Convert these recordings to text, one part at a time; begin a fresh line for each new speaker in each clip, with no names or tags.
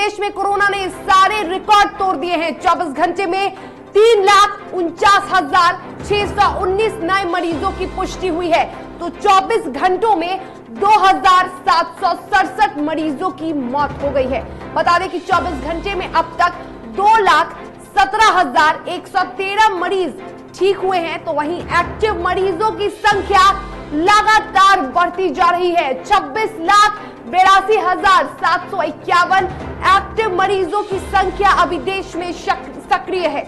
देश में कोरोना ने सारे रिकॉर्ड तोड़ दिए हैं। 24 घंटे में 3,49,619 नए मरीजों की पुष्टि हुई है, तो 24 घंटों में 2,767 मरीजों की मौत हो गई है। बता दें कि 24 घंटे में अब तक 2,17,113 मरीज ठीक हुए हैं, तो वहीं एक्टिव मरीजों की संख्या लगातार बढ़ती जा रही है। 26,82,751 एक्टिव मरीजों की संख्या अभी देश में सक्रिय है।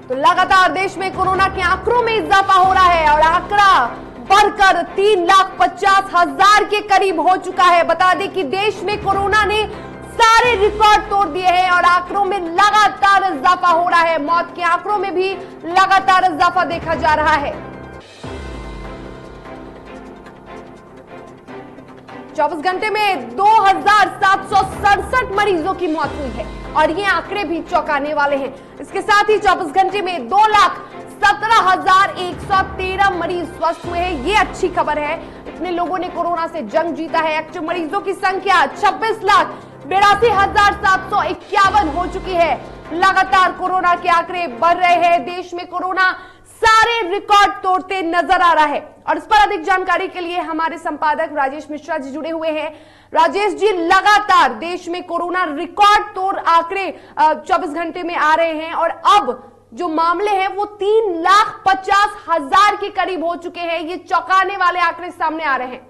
तो लगातार देश में कोरोना के आंकड़ों में इजाफा हो रहा है और आंकड़ा बढ़कर 3,50,000 के करीब हो चुका है। बता दें कि देश में कोरोना ने सारे रिकॉर्ड तोड़ दिए हैं और आंकड़ों में लगातार इजाफा हो रहा है। मौत के आंकड़ों में भी लगातार इजाफा देखा जा रहा है। 24 घंटे में 2,767 मरीजों की मौत हुई है और ये आंकड़े भी चौंकाने वाले हैं। इसके साथ ही 24 घंटे में 2,17,113 मरीज स्वस्थ हुए हैं। ये अच्छी खबर है। इतने लोगों ने कोरोना से जंग जीता है। एक्टिव मरीजों की संख्या 26,82,751 हो चुकी है। लगातार कोरोना के आंकड़े बढ़ रहे हैं। देश में कोरोना सारे रिकॉर्ड तोड़ते नजर आ रहा है और इस पर अधिक जानकारी के लिए हमारे संपादक राजेश मिश्रा जी जुड़े हुए हैं। राजेश जी, लगातार देश में कोरोना रिकॉर्ड तोड़ आंकड़े 24 घंटे में आ रहे हैं और अब जो मामले हैं वो 3,50,000 के करीब हो चुके हैं। ये चौंकाने वाले आंकड़े सामने आ रहे हैं।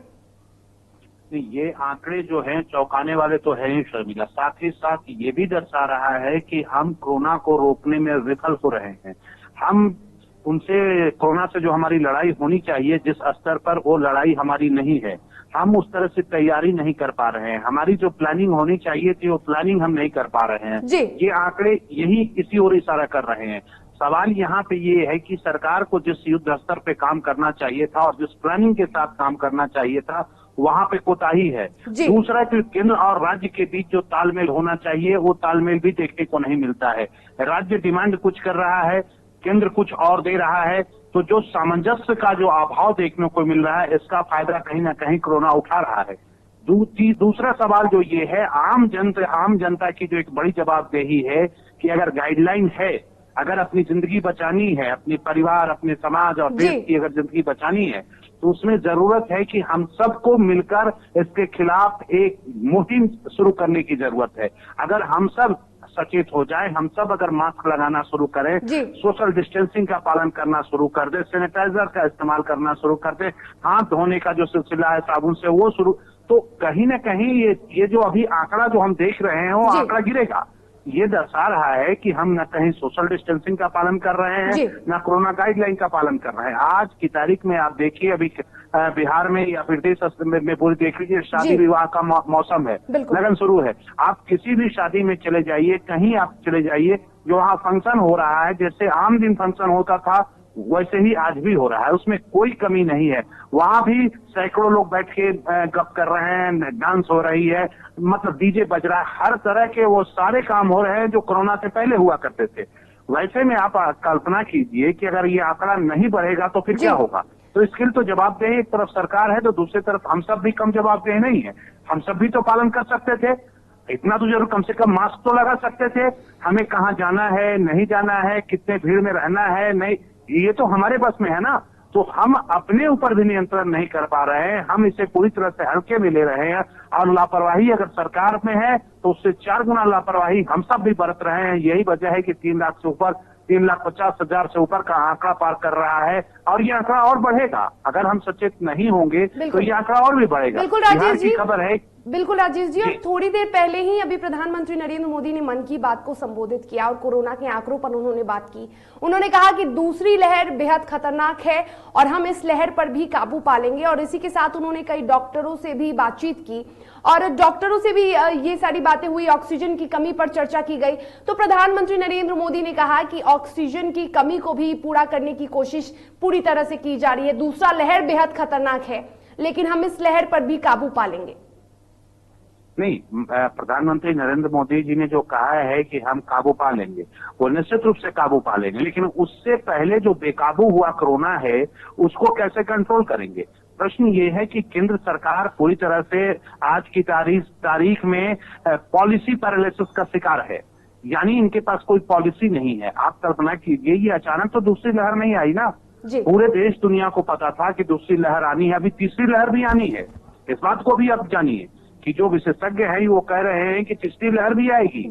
ये आंकड़े जो हैं चौंकाने वाले तो है ही शर्मिला, साथ ही साथ ये भी दर्शा रहा है कि हम कोरोना को रोकने में विफल हो रहे हैं। हम उनसे कोरोना से जो हमारी लड़ाई होनी चाहिए जिस स्तर पर, वो लड़ाई हमारी नहीं है। हम उस तरह से तैयारी नहीं कर पा रहे हैं। हमारी जो प्लानिंग होनी चाहिए थी वो प्लानिंग हम नहीं कर पा रहे हैं। ये आंकड़े यही इसी ओर इशारा कर रहे हैं। सवाल यहाँ पे ये है कि सरकार को जिस युद्ध स्तर पे काम करना चाहिए था और जिस प्लानिंग के साथ काम करना चाहिए था, वहाँ पे कोताही है। दूसरा कि केंद्र और राज्य के बीच जो तालमेल होना चाहिए वो तालमेल भी देखने को नहीं मिलता है। राज्य डिमांड कुछ कर रहा है, केंद्र कुछ और दे रहा है, तो जो सामंजस्य का जो अभाव देखने को मिल रहा है, इसका फायदा कहीं ना कहीं कोरोना उठा रहा है। दूसरा सवाल जो ये है, आम जनता की जो एक बड़ी जवाबदेही है कि अगर गाइडलाइन है, अगर अपनी जिंदगी बचानी है, अपने परिवार, अपने समाज और देश की अगर जिंदगी बचानी है, तो उसमें जरूरत है कि हम सबको मिलकर इसके खिलाफ एक मुहिम शुरू करने की जरूरत है। अगर हम सब सचेत हो जाए, हम सब अगर मास्क लगाना शुरू करें, सोशल डिस्टेंसिंग का पालन करना शुरू कर दे, सैनिटाइजर का इस्तेमाल करना शुरू कर दे, हाथ धोने का जो सिलसिला है साबुन से वो शुरू, तो कहीं ना कहीं ये जो अभी आंकड़ा जो हम देख रहे हैं वो आंकड़ा गिरेगा। ये दर्शा रहा है कि हम न कहीं सोशल डिस्टेंसिंग का पालन कर रहे हैं, न कोरोना गाइडलाइन का पालन कर रहे हैं। आज की तारीख में आप देखिए, अभी बिहार में या फिर देश में पूरी देख लीजिए, शादी विवाह का मौसम है, लगन शुरू है। आप किसी भी शादी में चले जाइए, कहीं आप चले जाइए, जो वहाँ फंक्शन हो रहा है, जैसे आम दिन फंक्शन होता था वैसे ही आज भी हो रहा है, उसमें कोई कमी नहीं है। वहाँ भी सैकड़ों लोग बैठ के गप कर रहे हैं, डांस हो रही है, मतलब डीजे बज रहा है, हर तरह के वो सारे काम हो रहे हैं जो कोरोना से पहले हुआ करते थे। वैसे में आप कल्पना कीजिए कि अगर ये आंकड़ा नहीं बढ़ेगा तो फिर क्या होगा। तो इसके लिए तो जवाबदेही एक तरफ सरकार है, तो दूसरी तरफ हम सब भी कम जवाबदेह नहीं है। हम सब भी तो पालन कर सकते थे, इतना तो जरूर कम से कम मास्क तो लगा सकते थे। हमें कहाँ जाना है, नहीं जाना है, कितने भीड़ में रहना है, नहीं, ये तो हमारे बस में है ना। तो हम अपने ऊपर भी नियंत्रण नहीं कर पा रहे हैं, हम इसे पूरी तरह से हल्के में ले रहे हैं और लापरवाही अगर सरकार में है तो उससे 4 गुना लापरवाही हम सब भी बरत रहे हैं। यही वजह है कि 3 लाख से ऊपर, 3,50,000 से ऊपर का आंकड़ा पार कर रहा है और ये आंकड़ा और बढ़ेगा। अगर हम सचेत नहीं होंगे तो ये आंकड़ा और भी बढ़ेगा।
बिल्कुल राजेश जी,
खबर है।
बिल्कुल राजेश जी, और थोड़ी देर पहले ही अभी प्रधानमंत्री नरेंद्र मोदी ने मन की बात को संबोधित किया और कोरोना के आंकड़ों पर उन्होंने बात की। उन्होंने कहा कि दूसरी लहर बेहद खतरनाक है और हम इस लहर पर भी काबू पा लेंगे। और इसी के साथ उन्होंने कई डॉक्टरों से भी बातचीत की और डॉक्टरों से भी ये सारी बातें हुई, ऑक्सीजन की कमी पर चर्चा की गई। तो प्रधानमंत्री नरेंद्र मोदी ने कहा कि ऑक्सीजन की कमी को भी पूरा करने की कोशिश पूरी तरह से की जा रही है। दूसरा लहर बेहद खतरनाक है लेकिन हम इस लहर पर भी काबू पा लेंगे।
नहीं, प्रधानमंत्री नरेंद्र मोदी जी ने जो कहा है कि हम काबू पा लेंगे, वो निश्चित रूप से काबू पा लेंगे, लेकिन उससे पहले जो बेकाबू हुआ कोरोना है उसको कैसे कंट्रोल करेंगे। प्रश्न ये है कि केंद्र सरकार पूरी तरह से आज की तारीख में पॉलिसी पैरालिसिस का शिकार है, यानी इनके पास कोई पॉलिसी नहीं है। आप कल्पना कीजिए, ये अचानक तो दूसरी लहर नहीं आई ना, पूरे देश दुनिया को पता था कि दूसरी लहर आनी है, अभी तीसरी लहर भी आनी है। इस बात को भी आप जानिए कि जो विशेषज्ञ हैं वो कह रहे हैं कि तीसरी लहर भी आएगी,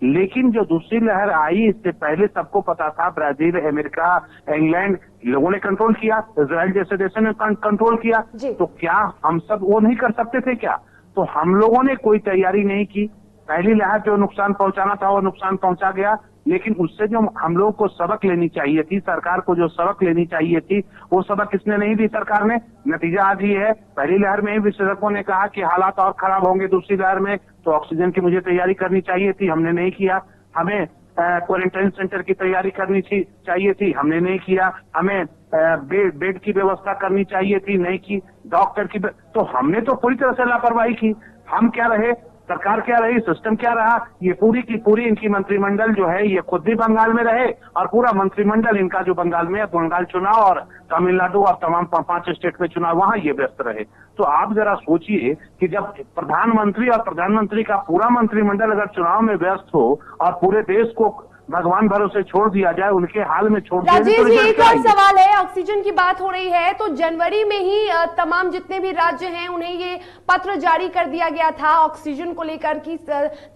लेकिन जो दूसरी लहर आई इससे पहले सबको पता था, ब्राजील, अमेरिका, इंग्लैंड, लोगों ने कंट्रोल किया, इजराइल जैसे देशों ने कंट्रोल किया, तो क्या हम सब वो नहीं कर सकते थे क्या? तो हम लोगों ने कोई तैयारी नहीं की। पहली लहर जो नुकसान पहुंचाना था वो नुकसान पहुंचा गया, लेकिन उससे जो हम लोगों को सबक लेनी चाहिए थी, सरकार को जो सबक लेनी चाहिए थी, वो सबक किसने नहीं दी? सरकार ने। नतीजा आज ये है, पहली लहर में ही विशेषज्ञों ने कहा कि हालात और खराब होंगे दूसरी लहर में, तो ऑक्सीजन की मुझे तैयारी करनी चाहिए थी, हमने नहीं किया। हमें क्वारंटाइन सेंटर की तैयारी करनी चाहिए थी, हमने नहीं किया। हमें बेड की व्यवस्था करनी चाहिए थी, नहीं की। डॉक्टर की, तो हमने तो पूरी तरह से लापरवाही की। हम क्या रहे, सरकार क्या रही, सिस्टम क्या रहा? ये पूरी की पूरी इनकी मंत्रिमंडल जो है ये खुद भी बंगाल में रहे और पूरा मंत्रिमंडल इनका जो बंगाल में है, बंगाल चुनाव और तमिलनाडु और तमाम 5 स्टेट में चुनाव, वहां ये व्यस्त रहे। तो आप जरा सोचिए कि जब प्रधानमंत्री और प्रधानमंत्री का पूरा मंत्रिमंडल अगर चुनाव में व्यस्त हो और पूरे देश को भगवान भरोसे छोड़ दिया जाए, उनके हाल में छोड़ दिया जाए,
राजेश जी, एक और सवाल है, ऑक्सीजन की बात हो रही है तो जनवरी में ही तमाम जितने भी राज्य हैं उन्हें ये पत्र जारी कर दिया गया था ऑक्सीजन को लेकर कि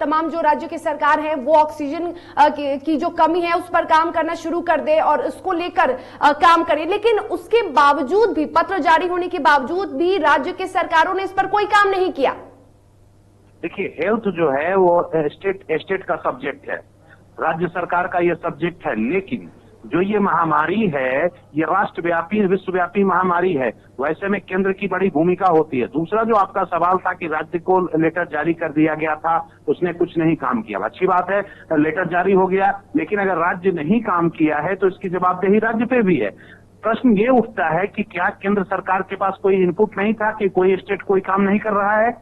तमाम जो राज्य की सरकार है वो ऑक्सीजन की जो कमी है उस पर काम करना शुरू कर दे और उसको लेकर काम करे, लेकिन उसके बावजूद भी, पत्र जारी होने के बावजूद भी राज्य के सरकारों ने इस पर कोई काम नहीं किया।
देखिए, हेल्थ जो है वो स्टेट का सब्जेक्ट है, राज्य सरकार का ये सब्जेक्ट है, लेकिन जो ये महामारी है ये राष्ट्रव्यापी विश्वव्यापी महामारी है, वैसे में केंद्र की बड़ी भूमिका होती है। दूसरा जो आपका सवाल था कि राज्य को लेटर जारी कर दिया गया था, उसने कुछ नहीं काम किया, अच्छी बात है, लेटर जारी हो गया, लेकिन अगर राज्य नहीं काम किया है तो इसकी जवाबदेही राज्य पे भी है। प्रश्न ये उठता है कि क्या केंद्र सरकार के पास कोई इनपुट नहीं था कि कोई स्टेट कोई काम नहीं कर रहा है?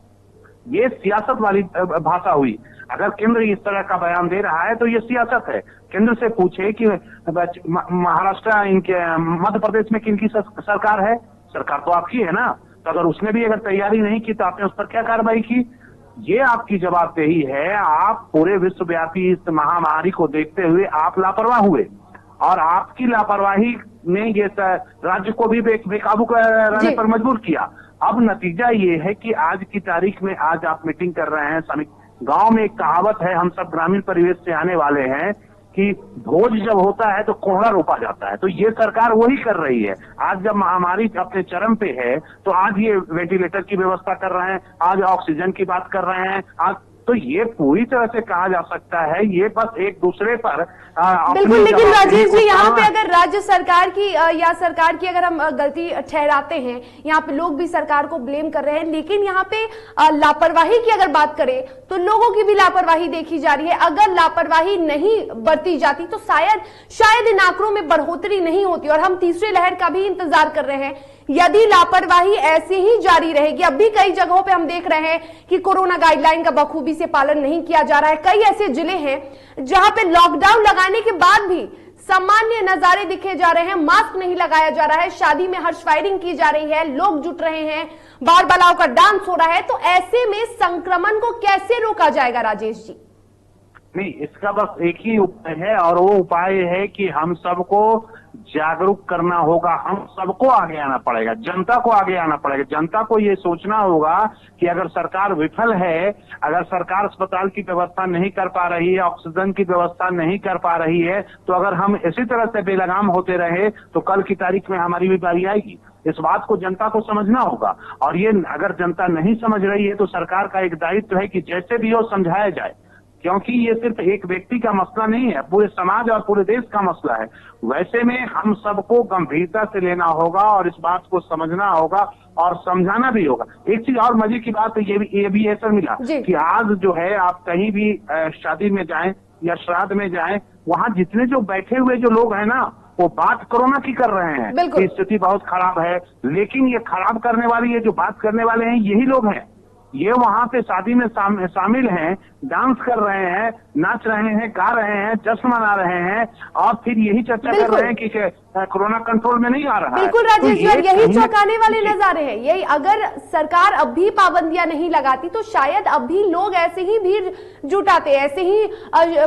ये सियासत वाली भाषा हुई। अगर केंद्र इस तरह का बयान दे रहा है तो ये सियासत है। केंद्र से पूछे कि महाराष्ट्र, इनके मध्य प्रदेश में किनकी सरकार है? सरकार तो आपकी है ना, तो अगर उसने भी अगर तैयारी नहीं की तो आपने उस पर क्या कार्रवाई की? ये आपकी जवाबदेही है। आप पूरे विश्वव्यापी इस महामारी को देखते हुए आप लापरवाह हुए और आपकी लापरवाही ने ये राज्य को भी बेकाबू रहने पर मजबूर किया। अब नतीजा ये है कि आज की तारीख में, आज आप मीटिंग कर रहे हैं, गांव में एक कहावत है, हम सब ग्रामीण परिवेश से आने वाले हैं, कि भोज जब होता है तो कोहड़ा रोपा जाता है, तो ये सरकार वही कर रही है। आज जब महामारी अपने चरम पे है तो आज ये वेंटिलेटर की व्यवस्था कर रहे हैं, आज ऑक्सीजन की बात कर रहे हैं, आज तो ये पूरी तरह से कहा जा सकता है ये बस एक दूसरे पर
बिल्कुल। लेकिन राजेश जी, यहाँ पे अगर राज्य सरकार की या सरकार की अगर हम गलती ठहराते हैं, यहाँ पे लोग भी सरकार को ब्लेम कर रहे हैं, लेकिन यहाँ पे लापरवाही की अगर बात करें तो लोगों की भी लापरवाही देखी जा रही है। अगर लापरवाही नहीं बरती जाती तो शायद इन आंकड़ों में बढ़ोतरी नहीं होती और हम तीसरी लहर का भी इंतजार कर रहे हैं। यदि लापरवाही ऐसे ही जारी रहेगी, अब भी कई जगहों पे हम देख रहे हैं कि कोरोना गाइडलाइन का बखूबी से पालन नहीं किया जा रहा है। कई ऐसे जिले हैं जहां पे लॉकडाउन लगाने के बाद भी सामान्य नजारे दिखे जा रहे हैं, मास्क नहीं लगाया जा रहा है, शादी में हर्ष फायरिंग की जा रही है, लोग जुट रहे हैं, बार बालाओं का डांस हो रहा है। तो ऐसे में संक्रमण को कैसे रोका जाएगा राजेश जी?
नहीं, इसका बस एक ही उपाय है और वो उपाय है कि हम सबको जागरूक करना होगा, हम सबको आगे आना पड़ेगा, जनता को आगे आना पड़ेगा। जनता को ये सोचना होगा कि अगर सरकार विफल है, अगर सरकार अस्पताल की व्यवस्था नहीं कर पा रही है, ऑक्सीजन की व्यवस्था नहीं कर पा रही है, तो अगर हम इसी तरह से बेलगाम होते रहे तो कल की तारीख में हमारी भी बारी आएगी। इस बात को जनता को समझना होगा और ये अगर जनता नहीं समझ रही है तो सरकार का एक दायित्व है कि जैसे भी हो समझाया जाए, क्योंकि ये सिर्फ एक व्यक्ति का मसला नहीं है, पूरे समाज और पूरे देश का मसला है। वैसे में हम सबको गंभीरता से लेना होगा और इस बात को समझना होगा और समझाना भी होगा। एक चीज और मजे की बात ये भी ऐसा मिला कि आज जो है आप कहीं भी शादी में जाएं या श्राद्ध में जाएं, वहां जितने जो बैठे हुए जो लोग हैं ना, वो बात कोरोना की कर रहे हैं कि स्थिति बहुत खराब है, लेकिन ये खराब करने वाले, ये जो बात करने वाले हैं, यही लोग हैं। ये वहां पे शादी में शामिल हैं, डांस कर रहे हैं, नाच रहे हैं, गा रहे हैं, जश्न मना रहे हैं, और फिर यही चर्चा कर रहे हैं कि कोरोना कंट्रोल में नहीं आ रहा है।
बिल्कुल राजेश जी, और यही चौंकाने वाले नजारे हैं। यही अगर सरकार अब भी पाबंदियां नहीं लगाती तो शायद अब भी लोग ऐसे ही भीड़ जुटाते, ऐसे ही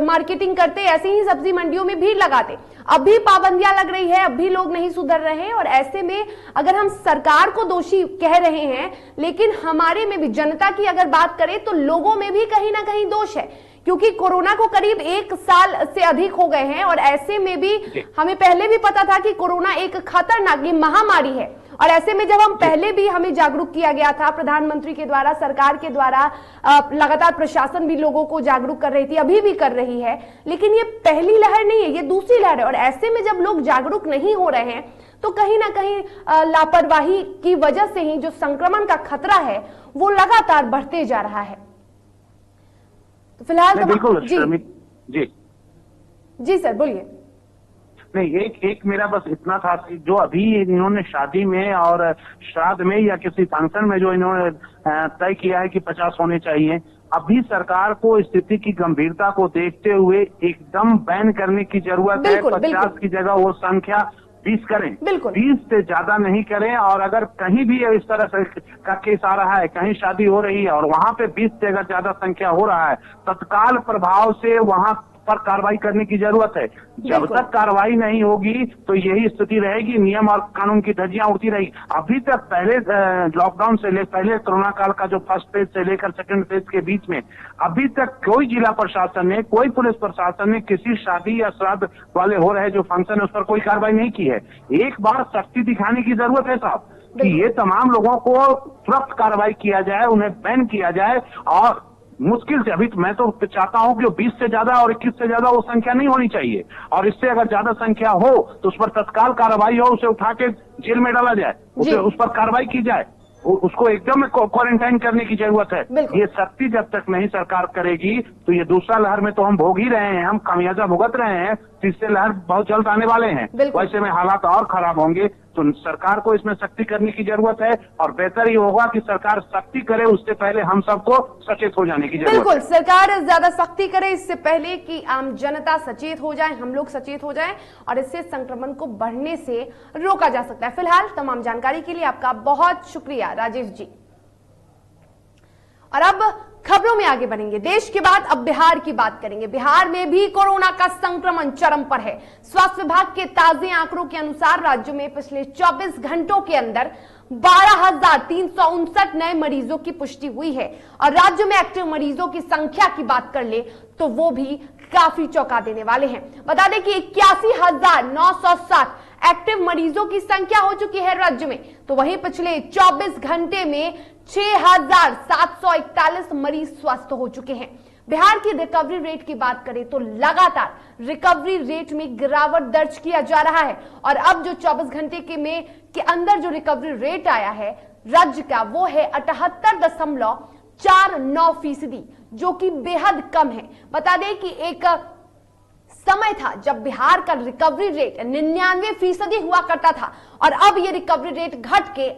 मार्केटिंग करते, ऐसे ही सब्जी मंडियों में भीड़ लगाते। अब भी पाबंदियां लग रही है, अब भी लोग नहीं सुधर रहे हैं, और ऐसे में अगर हम सरकार को दोषी कह रहे हैं, लेकिन हमारे में भी, जनता की अगर बात करें तो लोगों में भी कहीं ना कहीं दोष है, क्योंकि कोरोना को करीब 1 साल से अधिक हो गए हैं, और ऐसे में भी हमें पहले भी पता था कि कोरोना एक खतरनाक महामारी है। और ऐसे में जब हम पहले भी हमें जागरूक किया गया था, प्रधानमंत्री के द्वारा, सरकार के द्वारा, लगातार प्रशासन भी लोगों को जागरूक कर रही थी, अभी भी कर रही है, लेकिन ये पहली लहर नहीं है, ये दूसरी लहर है। और ऐसे में जब लोग जागरूक नहीं हो रहे हैं तो कहीं ना कहीं लापरवाही की वजह से ही जो संक्रमण का खतरा है वो लगातार बढ़ते जा रहा है। तो फिलहाल
बिल्कुल
जी जी सर बोलिए।
नहीं, एक मेरा बस इतना था कि जो अभी इन्होंने शादी में और श्राद्ध में या किसी फंक्शन में जो इन्होंने तय किया है कि 50 होने चाहिए, अभी सरकार को स्थिति की गंभीरता को देखते हुए एकदम बैन करने की जरूरत है। 50 की जगह वो संख्या 20 करें, 20 से ज्यादा नहीं करें। और अगर कहीं भी इस तरह से का केस आ रहा है, कहीं शादी हो रही है और वहां पे 20 से अगर ज्यादा संख्या हो रहा है, तत्काल प्रभाव से वहां पर कार्रवाई करने की जरूरत है। जब तक कार्रवाई नहीं होगी तो यही स्थिति रहेगी, नियम और कानून की धज्जियां उड़ती रहेगी। अभी तक पहले लॉकडाउन से पहले कोरोना काल का जो फर्स्ट फेज से लेकर सेकंड फेज के बीच में अभी तक कोई जिला प्रशासन ने, कोई पुलिस प्रशासन ने किसी शादी या श्राद्ध वाले हो रहे जो फंक्शन है उस पर कोई कार्रवाई नहीं की है। एक बार सख्ती दिखाने की जरूरत है साहब, कि ये तमाम लोगों को तुरंत कार्रवाई किया जाए, उन्हें बैन किया जाए। और मुश्किल से, अभी मैं तो चाहता हूं कि 20 से ज्यादा और 21 से ज्यादा वो संख्या नहीं होनी चाहिए, और इससे अगर ज्यादा संख्या हो तो उस पर तत्काल कार्रवाई हो, उसे उठा के जेल में डाला जाए, उस पर कार्रवाई की जाए, उसको एकदम क्वारंटाइन करने की जरूरत है। ये सख्ती जब तक नहीं सरकार करेगी तो ये दूसरा लहर में तो हम भोग ही रहे हैं, हम खामियाजा भुगत रहे हैं, तीसरे लहर बहुत जल्द आने वाले हैं। वैसे में हालात और खराब होंगे, तो सरकार को इसमें सख्ती करने की जरूरत है। और बेहतर ये होगा कि सरकार सख्ती करे, उससे पहले हम सबको सचेत हो जाने की जरूरत है।
बिल्कुल, सरकार ज्यादा सख्ती करे इससे पहले कि आम जनता सचेत हो जाए, हम लोग सचेत हो जाएं, और इससे संक्रमण को बढ़ने से रोका जा सकता है। फिलहाल तमाम जानकारी के लिए आपका बहुत शुक्रिया राजेश जी। और अब खबरों में आगे बढ़ेंगे। देश के बाद अब बिहार की बात करेंगे। बिहार में भी कोरोना का संक्रमण चरम पर है। स्वास्थ्य विभाग के ताजे आंकड़ों के अनुसार राज्य में पिछले 24 घंटों के अंदर 12,359 नए मरीजों की पुष्टि हुई है। और राज्य में एक्टिव मरीजों की संख्या की बात कर ले तो वो भी काफी चौंका देने वाले हैं। बता दें कि 81,907 एक्टिव मरीजों की संख्या हो चुकी है राज्य में। तो वहीं पिछले 24 घंटे में 6,741 मरीज स्वस्थ हो चुके हैं। बिहार की रिकवरी रेट की बात करें तो लगातार रिकवरी रेट में गिरावट दर्ज किया जा रहा है। और अब जो 24 घंटे के अंदर जो रिकवरी रेट आया है राज्य का, वो है 78.49%, जो कि बेहद कम है। बता दें कि एक समय था जब बिहार का रिकवरी रेट 99% हुआ करता था, और अब यह रिकवरी रेट घट के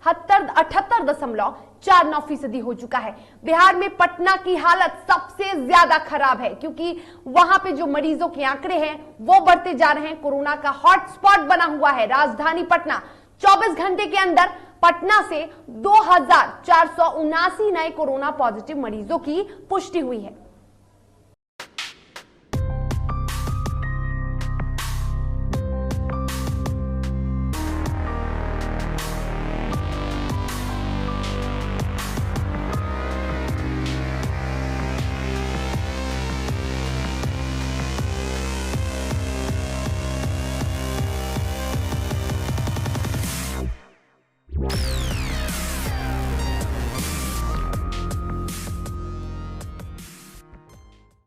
78.49% हो चुका है। बिहार में पटना की हालत सबसे ज्यादा खराब है, क्योंकि वहां पे जो मरीजों के आंकड़े हैं वो बढ़ते जा रहे हैं। कोरोना का हॉटस्पॉट बना हुआ है राजधानी पटना। 24 घंटे के अंदर पटना से 2,479 नए कोरोना पॉजिटिव मरीजों की पुष्टि हुई है।